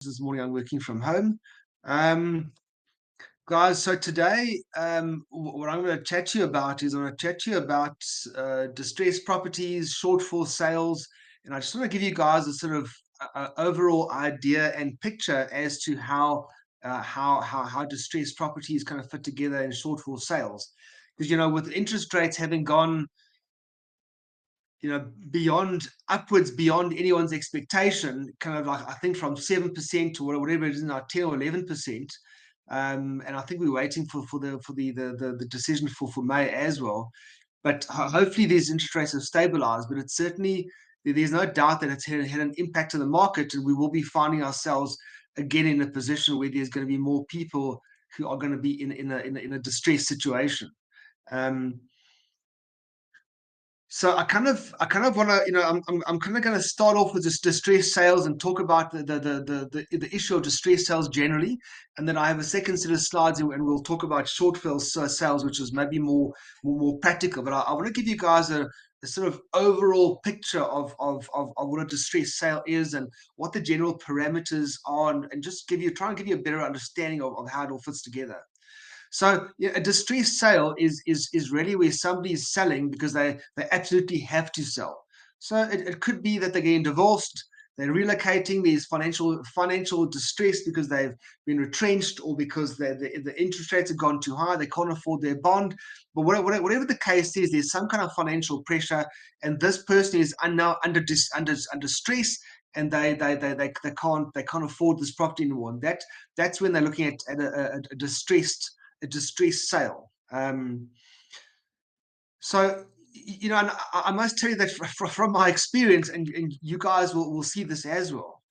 this morning I'm working from home. Um, Guys, so today, what I'm going to chat to you about is I'm going to chat to you about distressed properties, shortfall sales, and I just want to give you guys a sort of overall idea and picture as to how distressed properties kind of fit together in shortfall sales. Because with interest rates having gone beyond upwards beyond anyone's expectation, kind of like I think from 7% to whatever it is now, 10 or 11%. And I think we're waiting for the decision for May as well. But hopefully these interest rates have stabilized. But it's certainly there's no doubt that it's had an impact on the market, and we will be finding ourselves again in a position where there's going to be more people who are going to be in a distressed situation. Um, so I kind of want to, I'm kind of going to start off with this distress sales and talk about the issue of distress sales generally, and then I have a second set of slides and we'll talk about sales, which is maybe more practical. But I want to give you guys a sort of overall picture of what a distress sale is and what the general parameters are, and just try and give you a better understanding of how it all fits together. So a distressed sale is really where somebody is selling because they absolutely have to sell. So it could be that they're getting divorced, they're relocating, there's financial distress because they've been retrenched or because the interest rates have gone too high, they can't afford their bond. But whatever the case is, there's some kind of financial pressure, and this person is now under stress, and they can't afford this property anymore. And that's when they're looking at a distressed sale. So, and I must tell you that from my experience, and you guys will see this as well,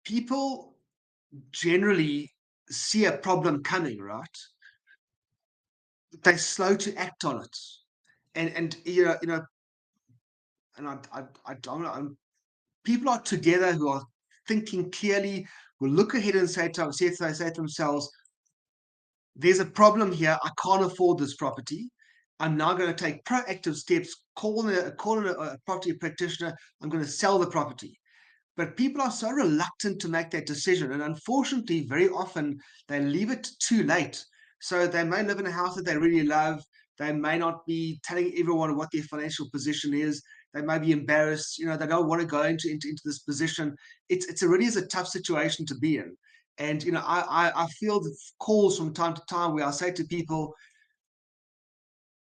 people generally see a problem coming, right? They're slow to act on it. And and I don't know, people are together who are thinking clearly, will look ahead and say to themselves, there's a problem here. I can't afford this property. I'm now going to take proactive steps, calling a property practitioner. I'm going to sell the property. But people are so reluctant to make that decision. And unfortunately, very often they leave it too late. So they may live in a house that they really love. They may not be telling everyone what their financial position is. They may be embarrassed. They don't want to go into this position. It's really is a tough situation to be in. And I feel the calls from time to time where I say to people,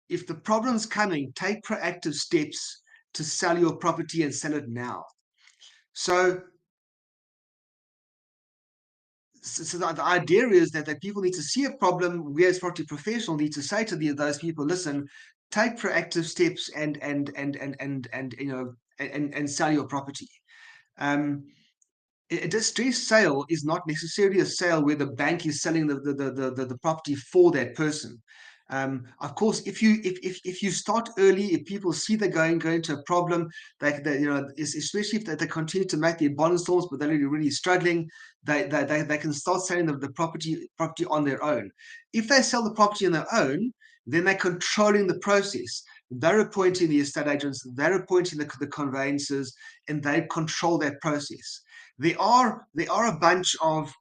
if the problem's coming, take proactive steps to sell your property and sell it now. So the idea is that people need to see a problem. We as property professionals need to say to those people, listen, take proactive steps and sell your property. A distressed sale is not necessarily a sale where the bank is selling the property for that person. Of course, if you start early, if people see they're going into a problem, especially if they continue to make their bond installments, but they're really struggling, they can start selling the property on their own. If they sell the property on their own, then they're controlling the process. They're appointing the estate agents, they're appointing the conveyancers, and they control that process. There are a bunch of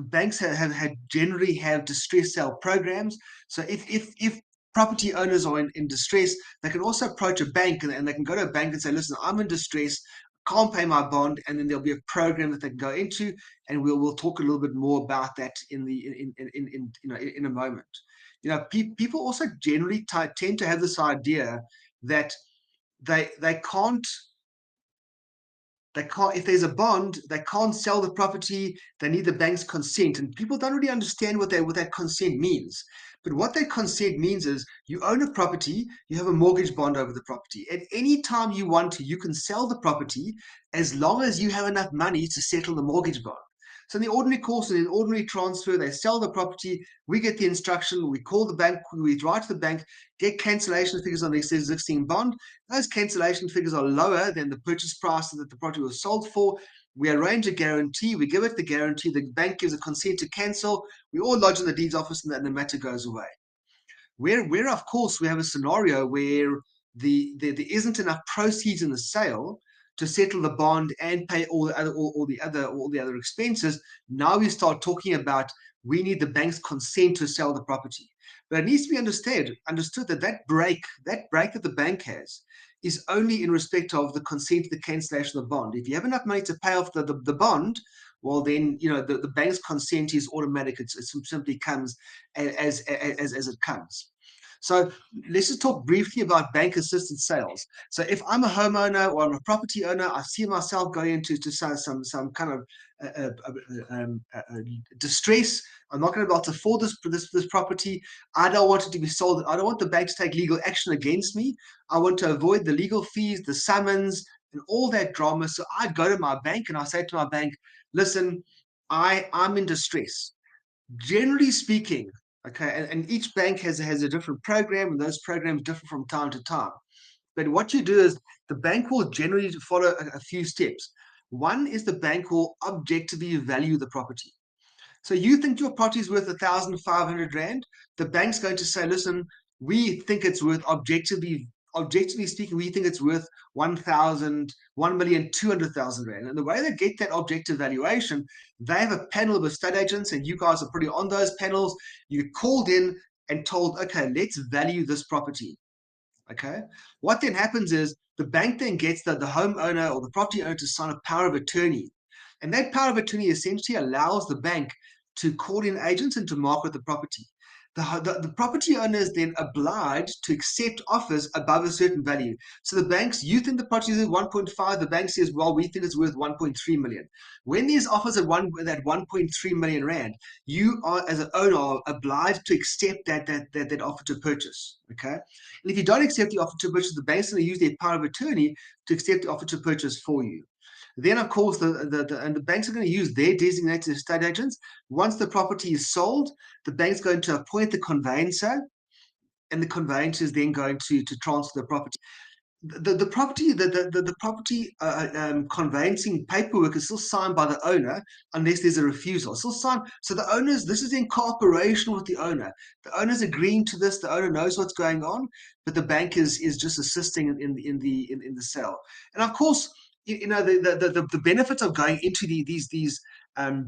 banks have generally have distress sale programs. So if property owners are in distress, they can also approach a bank, and they can go to a bank and say, listen, I'm in distress, can't pay my bond, and then there'll be a program that they can go into, and we'll talk a little bit more about that in a moment. People also generally tend to have this idea that they can't if there's a bond, they can't sell the property. They need the bank's consent, and people don't really understand what that consent means. But what that consent means is you own a property, you have a mortgage bond over the property. At any time you want to, you can sell the property as long as you have enough money to settle the mortgage bond. So in the ordinary course, in an ordinary transfer, they sell the property, we get the instruction, we call the bank, we write to the bank, get cancellation figures on the existing bond. Those cancellation figures are lower than the purchase price that the property was sold for. We arrange a guarantee, we give it the guarantee, the bank gives a consent to cancel, we all lodge in the deeds office, and the matter goes away. Where of course, we have a scenario where there isn't enough proceeds in the sale to settle the bond and pay all the other expenses, now we start talking about we need the bank's consent to sell the property. But it needs to be understood that that break that the bank has is only in respect of the consent to the cancellation of the bond. If you have enough money to pay off the bond, well, then the bank's consent is automatic. It simply comes as it comes. So let's just talk briefly about bank assisted sales. So if I'm a homeowner or I'm a property owner, I see myself going into some kind of distress. I'm not going to be able to afford this property. I don't want it to be sold. I don't want the bank to take legal action against me. I want to avoid the legal fees, the summons, and all that drama. So I go to my bank and I say to my bank, listen, I'm in distress. Generally speaking, okay, and each bank has a different program, and those programs differ from time to time. But what you do is the bank will generally follow a few steps. One is the bank will objectively value the property. So you think your property is worth 1,500 rand. The bank's going to say, listen, we think it's worth objectively speaking, we think it's worth 1,200,000 rand. And the way they get that objective valuation, they have a panel of estate agents, and you guys are pretty on those panels. You called in and told, okay, let's value this property. Okay. What then happens is the bank then gets the homeowner or the property owner to sign a power of attorney. And that power of attorney essentially allows the bank to call in agents and to market the property. The property owner is then obliged to accept offers above a certain value. So the banks, you think the property is worth 1.5, the bank says, well, we think it's worth 1.3 million. When there's offers at 1.3 million rand, you are, as an owner, obliged to accept that offer to purchase. Okay. And if you don't accept the offer to purchase, the bank's going to use their power of attorney to accept the offer to purchase for you. Then, of course, the banks are going to use their designated estate agents. Once the property is sold, the bank's going to appoint the conveyancer, and the conveyancer is then going to transfer the property. The property conveyancing paperwork is still signed by the owner unless there's a refusal. It's still signed. So the owners, this is in cooperation with the owner. The owner's agreeing to this. The owner knows what's going on, but the bank is just assisting in the sale. And of course, the benefit of going into these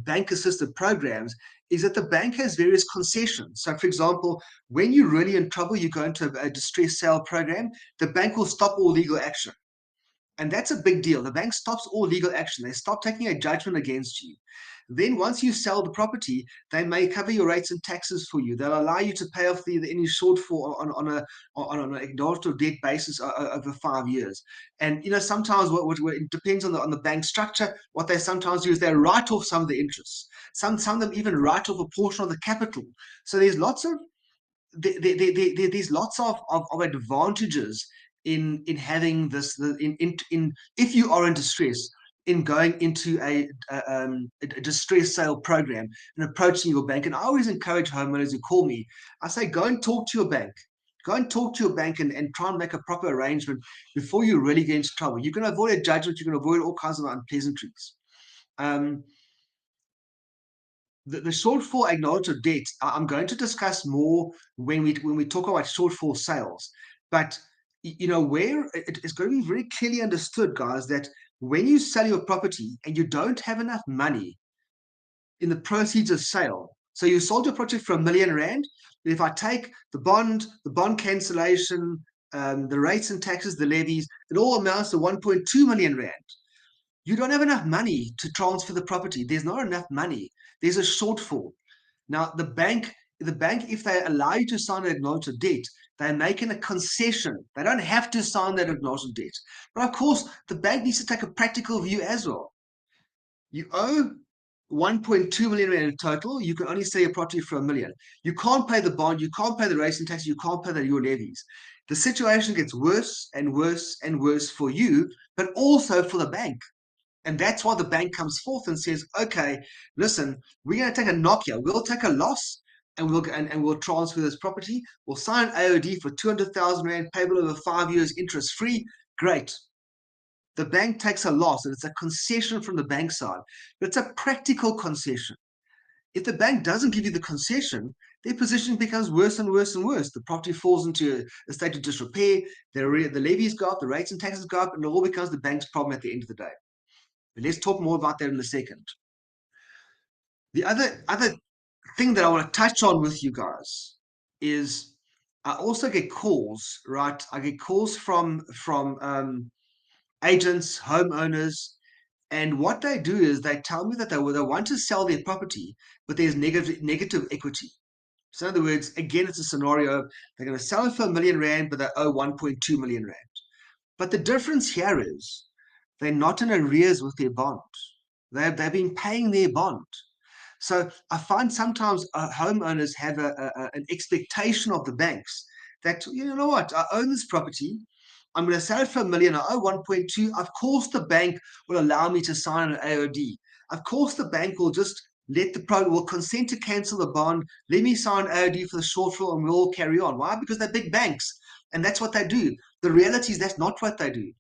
bank assisted programs is that the bank has various concessions. So, for example, when you're really in trouble, you go into a distress sale program, the bank will stop all legal action. And that's a big deal. The bank stops all legal action. They stop taking a judgment against you. Then once you sell the property, they may cover your rates and taxes for you. They'll allow you to pay off any shortfall on an acknowledged debt basis over 5 years. And sometimes it depends on the bank structure. What they sometimes do is they write off some of the interest. Some of them even write off a portion of the capital. So there's lots of advantages in having this in if you are in distress, in going into a distress sale program and approaching your bank. And I always encourage homeowners who call me, I say, go and talk to your bank. Go and talk to your bank and try and make a proper arrangement before you really get into trouble. You can avoid a judgment. You can avoid all kinds of unpleasantries. The shortfall acknowledged of debt, I'm going to discuss more when we talk about shortfall sales. But where it's going to be very clearly understood, guys, that when you sell your property and you don't have enough money in the proceeds of sale, so you sold your project for 1 million rand. If I take the bond cancellation, the rates and taxes, the levies, it all amounts to 1.2 million rand. You don't have enough money to transfer the property. There's not enough money. There's a shortfall. Now, the bank, if they allow you to sign an acknowledged debt, they're making a concession. They don't have to sign that acknowledged debt. But of course, the bank needs to take a practical view as well. You owe 1.2 million rand in total. You can only sell your property for 1 million. You can't pay the bond. You can't pay the rates and taxes. You can't pay your levies. The situation gets worse and worse and worse for you, but also for the bank. And that's why the bank comes forth and says, okay, listen, we're going to take a knock here. We'll take a loss and we'll transfer this property. We'll sign AOD for 200,000 rand, payable over 5 years, interest free. Great. The bank takes a loss, and it's a concession from the bank side, but it's a practical concession. If the bank doesn't give you the concession, their position becomes worse and worse and worse. The property falls into a state of disrepair, the levies go up, the rates and taxes go up, and it all becomes the bank's problem at the end of the day. But let's talk more about that in a second. The other thing that I want to touch on with you guys is I also get calls, right? I get calls from agents, homeowners, and what they do is they tell me that they want to sell their property, but there's negative equity. So in other words, again, it's a scenario, they're going to sell it for R1 million, but they owe 1.2 million rand. But the difference here is they're not in arrears with their bond. They've been paying their bond. So I find sometimes homeowners have an expectation of the banks that, you know what, I own this property, I'm going to sell it for R1 million, I owe 1.2. Of course, the bank will allow me to sign an AOD. Of course, the bank will just will consent to cancel the bond. Let me sign AOD for the shortfall and we'll all carry on. Why? Because they're big banks and that's what they do. The reality is that's not what they do.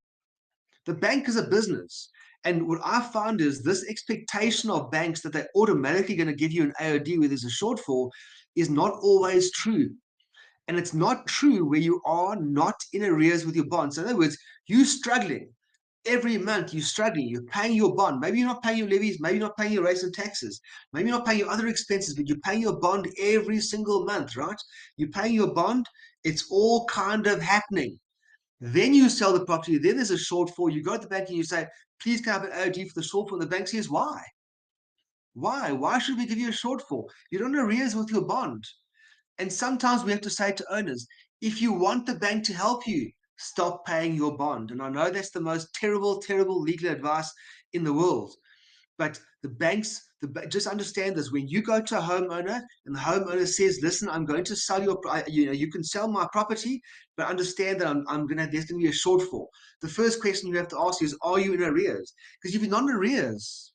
The bank is a business. And what I found is this expectation of banks that they're automatically going to give you an AOD where there's a shortfall is not always true. And it's not true where you are not in arrears with your bonds. So in other words, you're struggling. Every month you're struggling, you're paying your bond. Maybe you're not paying your levies, maybe you're not paying your rates and taxes, maybe you're not paying your other expenses, but you're paying your bond every single month, right? You're paying your bond, it's all kind of happening. Then you sell the property, then there's a shortfall. You go to the bank and you say, please can I have an AOD for the shortfall? And the bank says, why? Why? Why should we give you a shortfall? You're on arrears with your bond. And sometimes we have to say to owners, if you want the bank to help you, stop paying your bond. And I know that's the most terrible, terrible legal advice in the world. But the banks, just understand this. When you go to a homeowner and the homeowner says, listen, I'm going to sell you can sell my property, but understand that there's going to be a shortfall. The first question you have to ask is, are you in arrears? Because if you're not in arrears,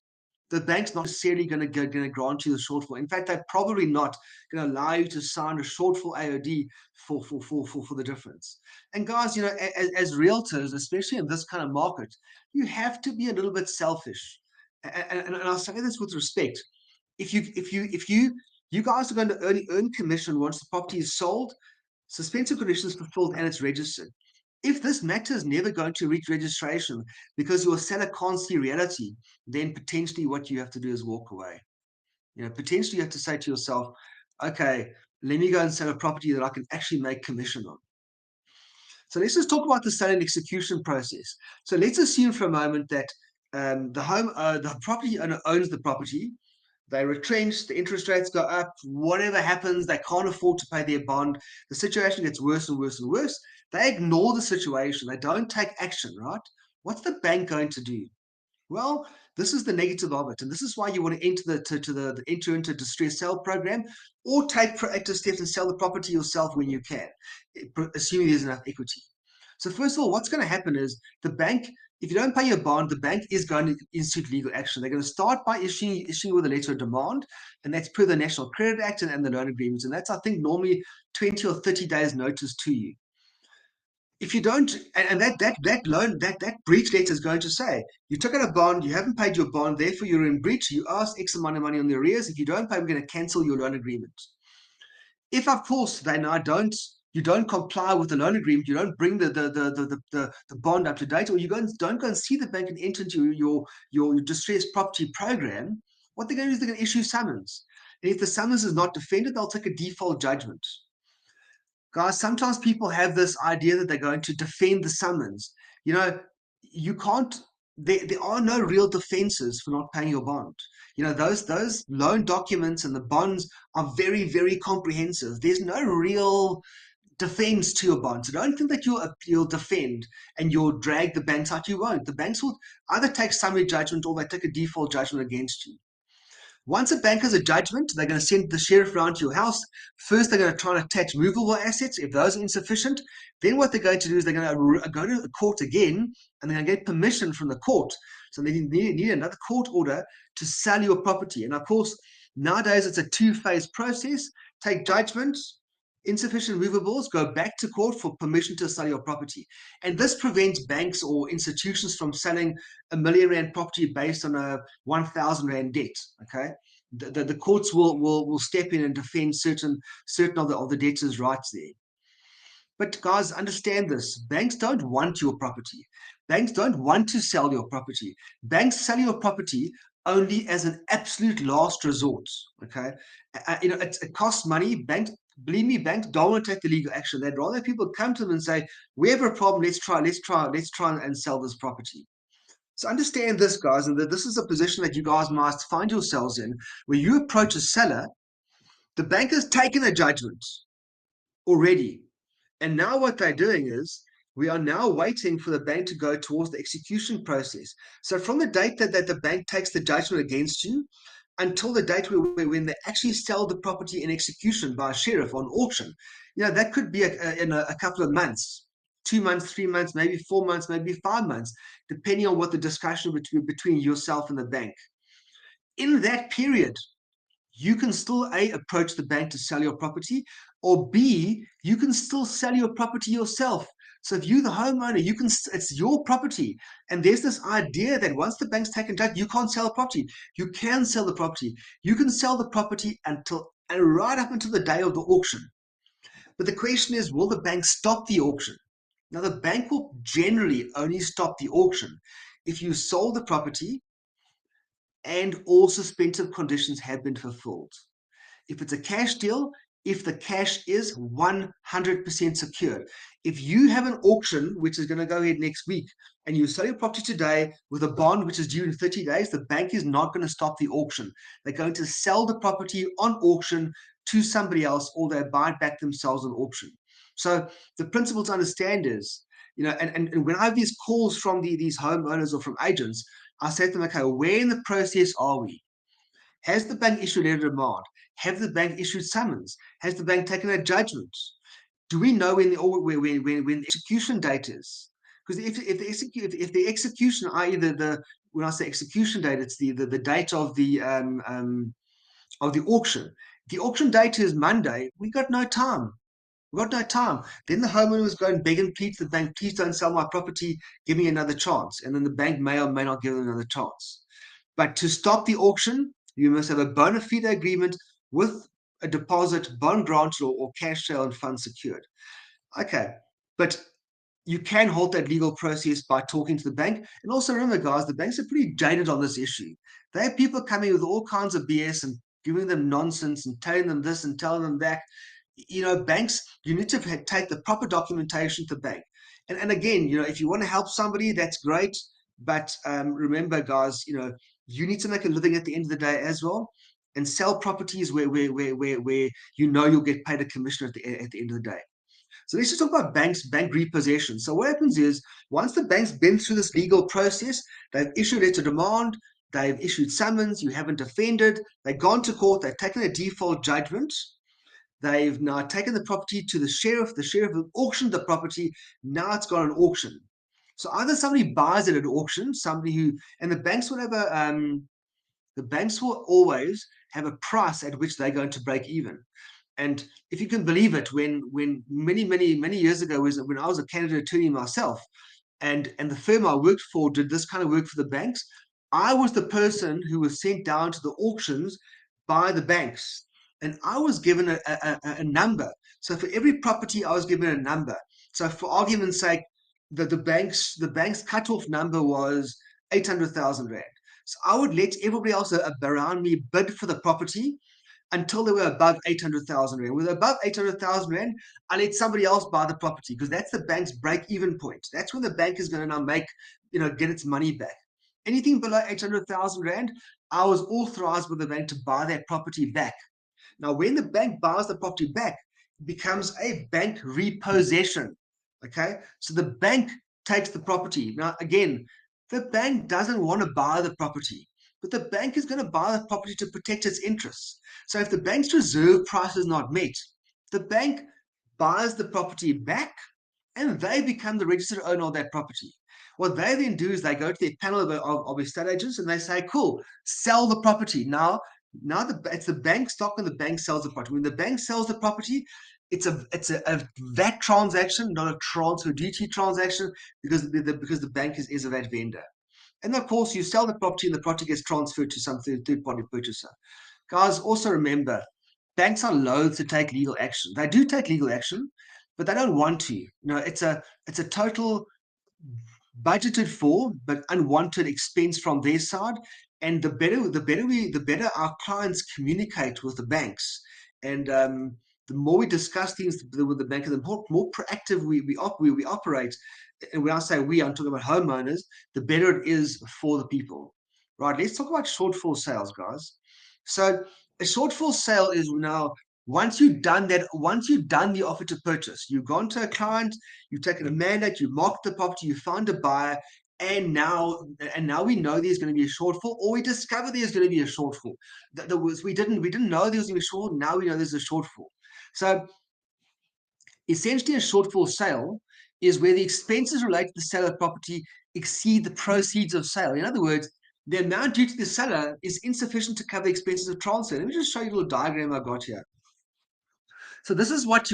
the bank's not necessarily going to grant you the shortfall. In fact, they're probably not going to allow you to sign a shortfall AOD for the difference. And guys, as realtors, especially in this kind of market, you have to be a little bit selfish. And I'll say this with respect. If you guys are going to earn commission once the property is sold, suspensive conditions fulfilled, and it's registered. If this matter is never going to reach registration because your seller can't see reality, then potentially what you have to do is walk away. Potentially you have to say to yourself, okay, let me go and sell a property that I can actually make commission on. So let's just talk about the sale and execution process. So let's assume for a moment that the property owner owns the property. They retrench, the interest rates go up, whatever happens, they can't afford to pay their bond. The situation gets worse and worse and worse. They ignore the situation. They don't take action, right? What's the bank going to do? Well, this is the negative of it, and this is why you want to enter into a distress sale program, or take proactive steps and sell the property yourself when you can, assuming there's enough equity. So first of all, what's going to happen is the bank, if you don't pay your bond, the bank is going to institute legal action. They're going to start by issuing with a letter of demand, and that's per the National Credit Act and the loan agreements, and that's I think normally 20 or 30 days notice to you. If you don't, and that breach letter is going to say you took out a bond, you haven't paid your bond, therefore you're in breach. You asked X amount of money on the arrears. If you don't pay, we're going to cancel your loan agreement. If of course they now you don't comply with the loan agreement, you don't bring the bond up to date, or don't go and see the bank and enter into your distressed property program, what they're going to do is they're going to issue summons. And if the summons is not defended, they'll take a default judgment. Guys, sometimes people have this idea that they're going to defend the summons. You can't, there are no real defenses for not paying your bond. Those loan documents and the bonds are very, very comprehensive. There's no real defense to your bond. So don't think that you'll defend and you'll drag the banks out. You won't. The banks will either take summary judgment or they take a default judgment against you. Once a bank has a judgment, they're going to send the sheriff around to your house. First, they're going to try and attach movable assets. If those are insufficient, then what they're going to do is they're going to go to the court again, and they're going to get permission from the court. So they need another court order to sell your property. And of course, nowadays it's a two-phase process. Take judgment, insufficient movables, go back to court for permission to sell your property. And this prevents banks or institutions from selling R1 million property based on a 1,000 Rand debt. Okay. the courts will step in and defend certain of the debtors' rights there. But guys, understand this. Banks don't want your property. Banks don't want to sell your property. Banks sell your property only as an absolute last resort. Okay, it costs money. Banks, believe me, banks don't want to take the legal action. They'd rather people come to them and say, "We have a problem. Let's try and sell this property." So understand this, guys, and that this is a position that you guys must find yourselves in, where you approach a seller. The bank has taken a judgment already. And now what they're doing is we are now waiting for the bank to go towards the execution process. So from the date that the bank takes the judgment against you until the date when they actually sell the property in execution by a sheriff on auction, that could be in a couple of months, 2 months, 3 months, maybe 4 months, maybe 5 months, depending on what the discussion between yourself and the bank. In that period, you can still A, approach the bank to sell your property, or B, you can still sell your property yourself. So if you're the homeowner, it's your property. And there's this idea that once the bank's taken judgment, you can't sell the property. You can sell the property. You can sell the property and right up until the day of the auction. But the question is, will the bank stop the auction? Now, the bank will generally only stop the auction if you sold the property and all suspensive conditions have been fulfilled. If it's a cash deal, if the cash is 100% secured. If you have an auction, which is going to go ahead next week, and you sell your property today with a bond which is due in 30 days, the bank is not going to stop the auction. They're going to sell the property on auction to somebody else, or they buy it back themselves on auction. So the principle to understand is, and when I have these calls from these homeowners or from agents, I say to them, okay, where in the process are we? Has the bank issued a demand? Have the bank issued summons? Has the bank taken a judgment? Do we know when the execution date is? Because if the execution, i.e. when I say execution date, it's the date of the auction. The auction date is Monday. We got no time. We got no time. Then the homeowner was going beg and plead to the bank, please don't sell my property, give me another chance. And then the bank may or may not give them another chance. But to stop the auction, you must have a bona fide agreement with a deposit, bond granted, or cash sale and funds secured. Okay, but you can halt that legal process by talking to the bank. And also remember, guys, the banks are pretty jaded on this issue. They have people coming with all kinds of BS and giving them nonsense and telling them this and telling them that. Banks, you need to take the proper documentation to the bank. And again, if you want to help somebody, that's great. But remember, guys, you need to make a living at the end of the day as well, and sell properties where you'll get paid a commission at the end of the day. So let's just talk about bank repossession. So what happens is, once the bank's been through this legal process, they've issued a demand, they've issued summons, you haven't defended, they've gone to court, they've taken a default judgment, they've now taken the property to the sheriff has auctioned the property, now it's gone on auction. So either somebody buys it at auction, and the banks will always have a price at which they're going to break even. And if you can believe it, when many years ago, when I was a candidate attorney myself, and the firm I worked for did this kind of work for the banks, I was the person who was sent down to the auctions by the banks, and I was given a number. So for every property, I was given a number. So for argument's sake, the bank's cutoff number was 800,000 rand. So I would let everybody else around me bid for the property until they were above 800,000 rand. With above 800,000 rand, I let somebody else buy the property, because that's the bank's break-even point. That's when the bank is going to now get its money back. Anything below 800,000 rand, I was authorized by the bank to buy that property back. Now, when the bank buys the property back, it becomes a bank repossession. Okay, so the bank takes the property. Now, again, the bank doesn't want to buy the property, but the bank is going to buy the property to protect its interests. So if the bank's reserve price is not met, the bank buys the property back and they become the registered owner of that property. What they then do is they go to their panel of estate agents and they say, cool, sell the property. Now it's the bank stock and the bank sells the property. When the bank sells the property, it's a VAT transaction, not a transfer duty transaction, because the bank is a VAT vendor. And of course, you sell the property and the property gets transferred to some third-party purchaser. Guys, also remember, banks are loath to take legal action. They do take legal action, but they don't want to. It's a total budgeted for but unwanted expense from their side. And the better our clients communicate with the banks, and the more we discuss things with the bank, the more proactive we operate. And when I say we, I'm talking about homeowners, the better it is for the people. Right, let's talk about shortfall sales, guys. So a shortfall sale is now, once you've done the offer to purchase, you've gone to a client, you've taken a mandate, you've marked the property, you found a buyer, and now we know there's going to be a shortfall, or we discover there's going to be a shortfall. We didn't know there was going to be a shortfall. Now we know there's a shortfall. So essentially, a shortfall sale is where the expenses related to the sale of property exceed the proceeds of sale. In other words, the amount due to the seller is insufficient to cover the expenses of transfer. Let me just show you a little diagram I got here. So this is what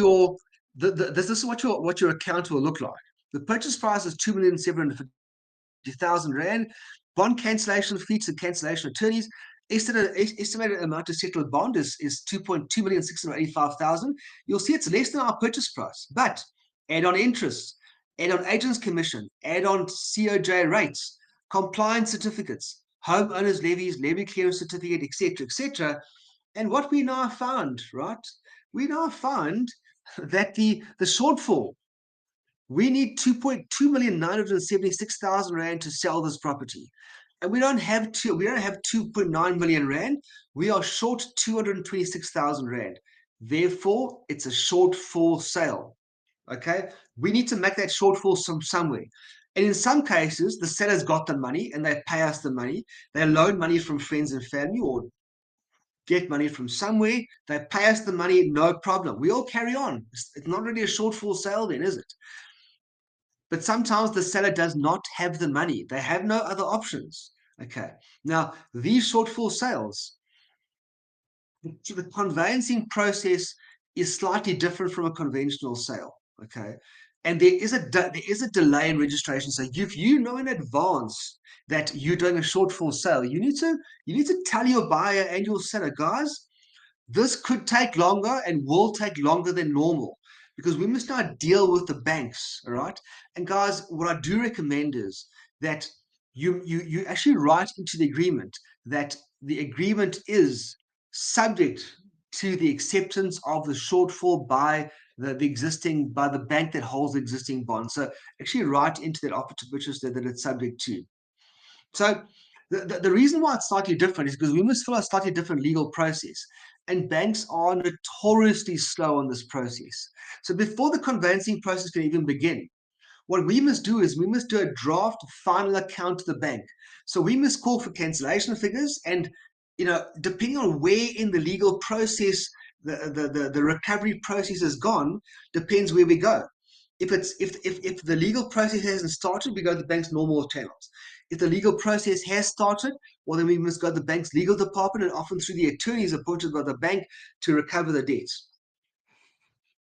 this is what your account will look like. The purchase price is 2,750,000 rand. Bond cancellation fees and cancellation attorneys. Estimated amount to settle a bond is 2,685,000. You'll see it's less than our purchase price, but add on interest, add on agent's commission, add on COJ rates, compliance certificates, homeowners levies, levy clearance certificate, etc., etc. And what we now found, right? We now find that the shortfall, we need 2,976,000 rand to sell this property. And we don't have 2.9 million rand. We are short 226,000 rand. Therefore, it's a shortfall sale. Okay? We need to make that shortfall somewhere. And in some cases, the seller's got the money and they pay us the money. They loan money from friends and family or get money from somewhere. They pay us the money, no problem. We all carry on. It's not really a shortfall sale then, is it? But sometimes the seller does not have the money. They have no other options. Okay. Now, these shortfall sales, the conveyancing process is slightly different from a conventional sale. Okay. And there is a delay in registration. So if you know in advance that you're doing a shortfall sale, you need to tell your buyer and your seller, guys, this could take longer and will take longer than normal because we must now deal with the banks, all right? And guys, what I do recommend is that you actually write into the agreement that the agreement is subject to the acceptance of the shortfall by the bank that holds the existing bond. So actually write into that offer to purchase that it's subject to. So the reason why it's slightly different is because we must follow a slightly different legal process. And banks are notoriously slow on this process. So before the conveyancing process can even begin, what we must do is we must do a draft final account to the bank. So we must call for cancellation figures, and depending on where in the legal process the recovery process has gone, depends where we go. If the legal process hasn't started, we go to the bank's normal channels. If the legal process has started, well, then we must go to the bank's legal department and often through the attorneys appointed by the bank to recover the debts.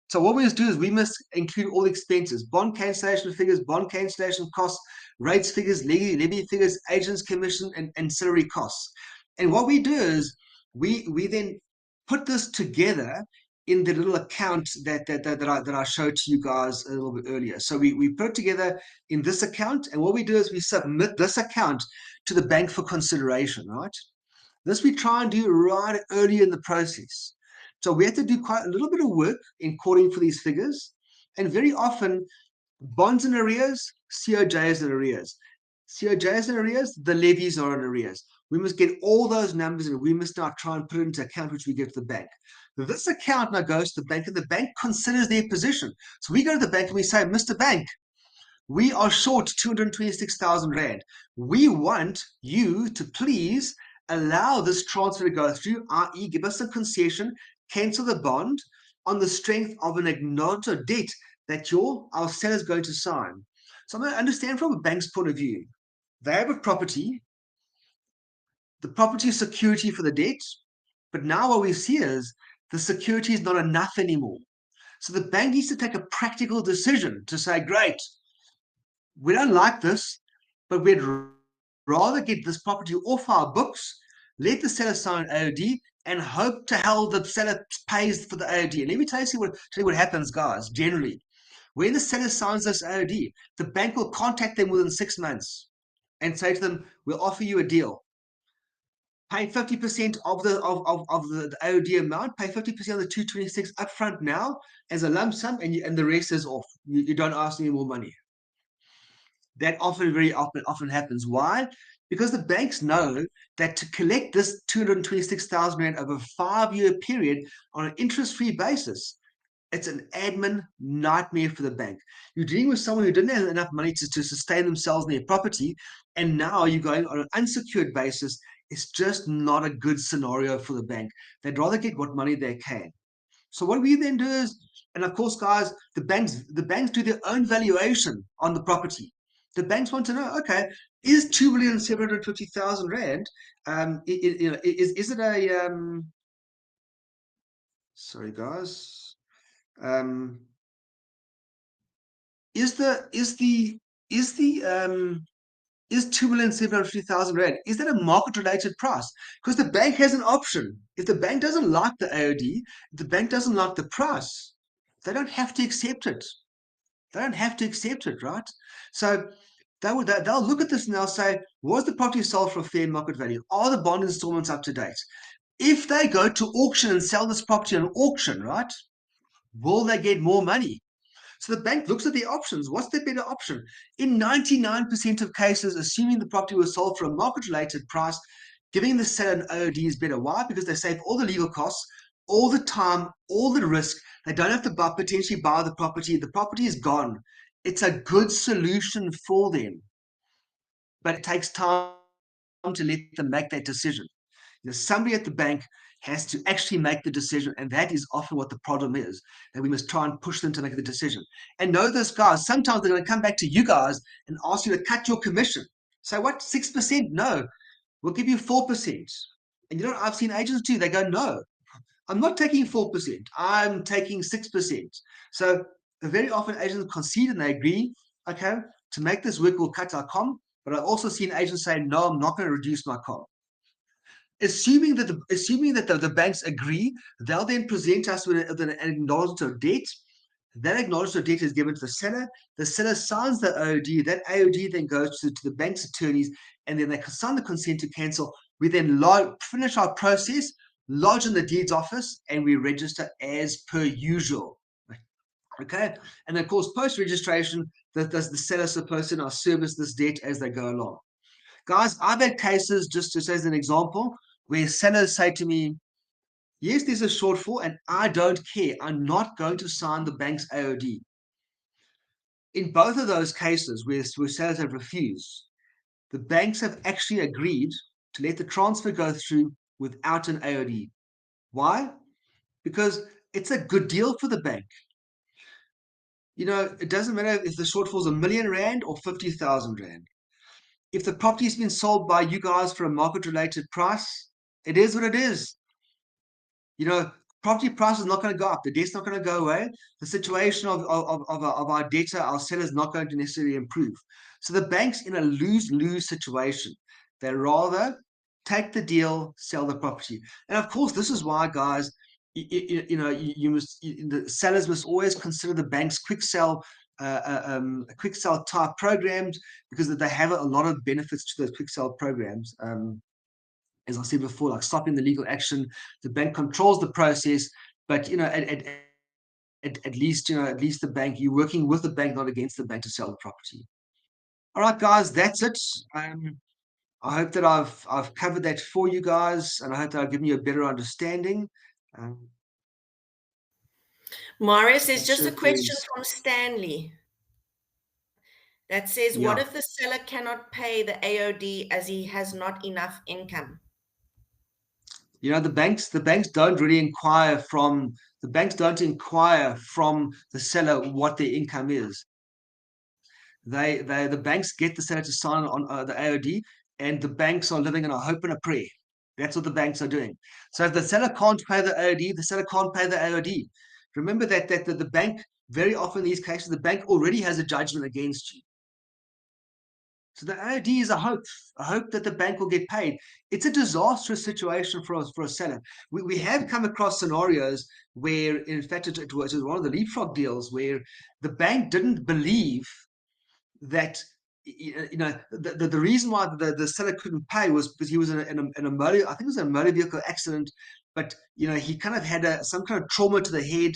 So what we must do is we must include all expenses, bond cancellation figures, bond cancellation costs, rates figures, levy figures, agents commission, and ancillary costs. And what we do is we then put this together in the little account that I showed to you guys a little bit earlier. So we put it together in this account, and what we do is we submit this account to the bank for consideration, right? This we try and do right early in the process. So we have to do quite a little bit of work in calling for these figures. And very often, bonds in arrears, COJs in arrears. COJs in arrears, the levies are in arrears. We must get all those numbers and we must now try and put it into account which we give to the bank. This account now goes to the bank and the bank considers their position. So we go to the bank and we say, Mr. Bank, we are short 226,000 Rand. We want you to please allow this transfer to go through, i.e., give us a concession, cancel the bond on the strength of an acknowledged debt that our seller is going to sign. So I'm going to understand from a bank's point of view. They have a property, the property is security for the debt, but now what we see is the security is not enough anymore. So the bank needs to take a practical decision to say, great, we don't like this, but we'd rather get this property off our books, let the seller sign AOD, and hope to hell the seller pays for the AOD. And let me tell you what happens, guys, generally. When the seller signs this AOD, the bank will contact them within 6 months and say to them, we'll offer you a deal. Pay 50% of the AOD amount, pay 50% of the 226 upfront now as a lump sum, and the rest is off. You don't ask any more money. That very often happens. Why? Because the banks know that to collect this 226,000 Rand over a 5-year period on an interest-free basis, it's an admin nightmare for the bank. You're dealing with someone who didn't have enough money to sustain themselves in their property, and now you're going on an unsecured basis. It's just not a good scenario for the bank. They'd rather get what money they can. So what we then do is, and of course, guys, the banks do their own valuation on the property. The banks want to know, okay, is 2,750,000 Rand, is it a, sorry guys, um, is the is the is 2,750,000 Rand, is that a market related price? Because the bank has an option. If the bank doesn't like the AOD, if the bank doesn't like the price, they don't have to accept it. They don't have to accept it, right? So they'll look at this and they'll say, was the property sold for a fair market value? Are the bond installments up to date? If they go to auction and sell this property on auction, right, will they get more money? So the bank looks at the options. What's the better option? In 99% of cases, assuming the property was sold for a market-related price, giving the seller an OOD is better. Why? Because they save all the legal costs, all the time, all the risk. They don't have to potentially buy the property. The property is gone. It's a good solution for them, but it takes time to let them make that decision. Somebody at the bank has to actually make the decision, and that is often what the problem is, that we must try and push them to make the decision. And know this, guys, sometimes they're going to come back to you guys and ask you to cut your commission. So what, 6%? No, we'll give you 4%. And you know what I've seen agents do? They go, no, I'm not taking 4%, I'm taking 6%. So very often agents concede and they agree, okay, to make this work, we'll cut our com. But I've also seen agents say, no, I'm not going to reduce my com. Assuming that the banks agree, they'll then present us with an acknowledgement of debt. That acknowledgement of debt is given to the seller. The seller signs the AOD. That AOD then goes to the bank's attorneys, and then they sign the consent to cancel. We then finish our process, lodge in the deeds office, and we register as per usual. Okay, and of course, post registration, the seller supposed to now service this debt as they go along. Guys, I've had cases, just as an example, where sellers say to me, yes, there's a shortfall and I don't care. I'm not going to sign the bank's AOD. In both of those cases where sellers have refused, the banks have actually agreed to let the transfer go through without an AOD. Why? Because it's a good deal for the bank. It doesn't matter if the shortfall is R1 million or 50,000 Rand. If the property's been sold by you guys for a market-related price, it is what it is. Property price is not going to go up. The debt's not going to go away. The situation of our debtor, our seller, is not going to necessarily improve. So the bank's in a lose-lose situation. They rather take the deal, sell the property. And of course, this is why, guys, the sellers must always consider the bank's quick sell type programs, because they have a lot of benefits to those quick sell programs. As I said before, like stopping the legal action, the bank controls the process, but at least the bank, you're working with the bank, not against the bank, to sell the property. All right, guys, that's it. I hope that I've covered that for you guys, and I hope that I've given you a better understanding. Marius, there's just a question from Stanley that says, what if the seller cannot pay the AOD as he has not enough income? The banks don't really inquire from the seller what their income is. The banks get the seller to sign on the AOD, and the banks are living in a hope and a prayer. That's what the banks are doing. So if the seller can't pay the AOD, the seller can't pay the AOD. Remember that the bank, very often in these cases, the bank already has a judgment against you. So the AOD is a hope that the bank will get paid. It's a disastrous situation for a seller. We have come across scenarios where, in fact, it was one of the leapfrog deals where the bank didn't believe that the reason why the seller couldn't pay was because he was in a motor, I think it was a motor vehicle accident, but he kind of had some kind of trauma to the head.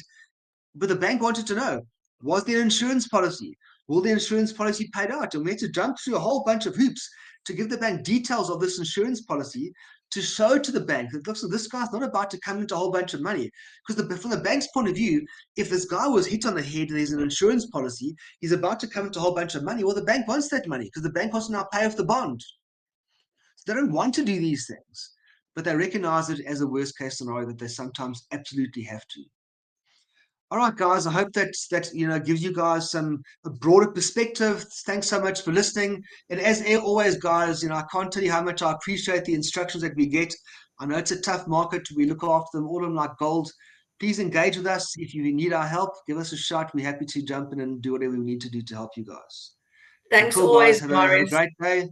But the bank wanted to know, was there an insurance policy? Will the insurance policy paid out? And we had to jump through a whole bunch of hoops to give the bank details of this insurance policy to show to the bank that, look, so this guy's not about to come into a whole bunch of money. Because from the bank's point of view, if this guy was hit on the head and there's an insurance policy, he's about to come into a whole bunch of money. Well, the bank wants that money because the bank wants to now pay off the bond. So they don't want to do these things, but they recognize it as a worst case scenario that they sometimes absolutely have to. All right, guys, I hope that gives you guys a broader perspective. Thanks so much for listening. And as always, guys, I can't tell you how much I appreciate the instructions that we get. I know it's a tough market. We look after them, all of them like gold. Please engage with us. If you need our help, give us a shot. We're happy to jump in and do whatever we need to do to help you guys. Thanks cool, always, guys. Have a Marius. great day.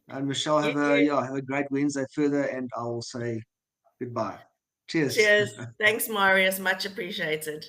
And Michelle, have a great Wednesday further. And I'll say goodbye. Cheers. Cheers. Thanks, Marius. Much appreciated.